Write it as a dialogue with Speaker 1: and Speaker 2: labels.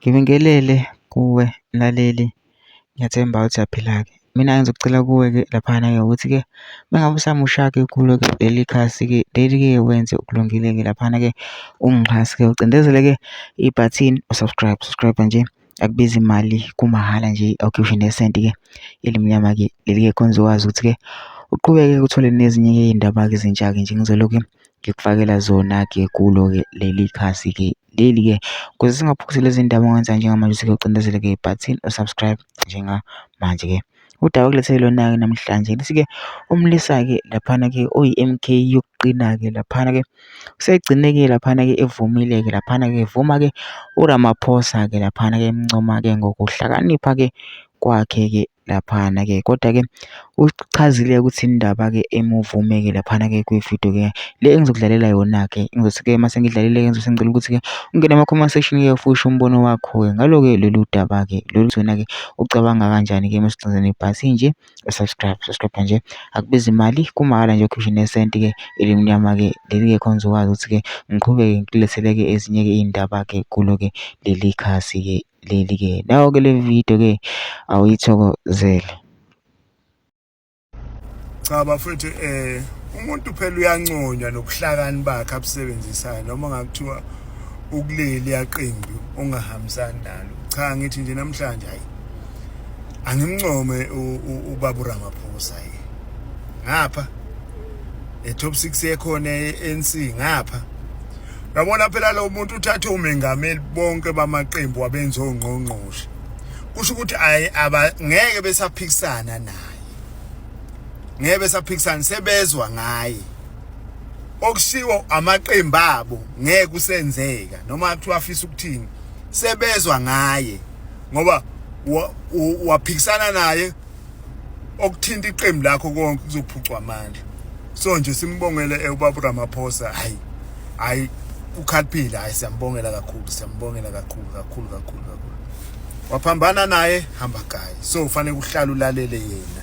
Speaker 1: Ngibingelele kuwe mlaleli, ngiyathemba ukuthi uyaphila-ke. Mina ngizokucela kuwe-ke laphana-ke ukuthi-ke mengabe usamusha-ke kulo-ke leli khasi-ke leli-ke wenze okulungile-ke laphana-ke ungixhase-ke ucindezele-ke ibhathini subscribe nje, akubizi imali, kumahhala nje, awukhiphi nesenti-ke elimnyama-ke leli-ke khona uzokwazi ukuthi-ke uqhubeke uthole nezinye iy'ndaba-ke ezintsha-ke nje ngizolokhu ngikufakela zona-ke kulo-ke leli khasi-ke leli-ke ukuze singaphukisi lezi ndaba ongenza njengamanje ukuthi-ke ucindezele-ke ibhathini subscribe njengamanje-ke. Udaba okulethele lona-ke namhlanje lithi-ke umlisa-ke laphana-ke oyi-MK yokuqina-ke laphana-ke usegcine-ke laphana-ke evumile-ke laphana-ke evuma-ke uRamaphosa-ke laphana-ke emncoma-ke ngokuhlakanipha-ke kwakhe-ke laphana-ke kodwa-ke uchazile ukuthi indaba-ke emuvume-ke laphana-ke kwividiyo-ke le engizokudlalela yona-ke ngizothi-ke mase ngidlalile-ke ngizothi ngicela ukuthi-ke ungene ama-comment section-ke ufushe umbono wakho-ke ngalo-ke lolu daba-ke lolu wena-ke ucabanga kanjani-ke masicindezela ibhasi nje subscribe nje, akubizi imali, kumahhala nje, ukhiphe nesenti-ke elimnyama-ke leli-ke khona uzokwazi ukuthi-ke ngiqhubeke ngikulethele-ke ezinye-ke iy'ndaba-ke kulo-ke leli khasi-ke leli-ke. Nayo-ke le video-ke awuyithokozele.
Speaker 2: Cha bafethu, umuntu phela uyanconywa nobuhlakani bakhe abusebenzisayo noma ngakuthiwa ukuleli yaqembu ongahambisani nalo. Cha ngithi nje namhlanje hayi angimncome ubaba uRamaphosa ngapha top 6 yekhona ANC ngapha. Yabona phela lo muntu uthathe umengameli bonke bamaqembu wabenza ongqongqoshe, kusho ukuthi ngeke besaphikisana naye, ngeke besaphikisana, sebezwa ngaye. Okushiwo amaqembu abo ngeke usenzeka noma kuthiwa afisa ukuthini, sebezwa ngaye ngoba waphikisana naye okuthinta iqembu lakho konke kuzophucwa amandla. So nje simbongele ubaba uRamaphosa, hayi uKhaliphile, hayi siyambongela kakhulu. Waphambana naye hamba kayi, so ufanele uhlale ulalele yena.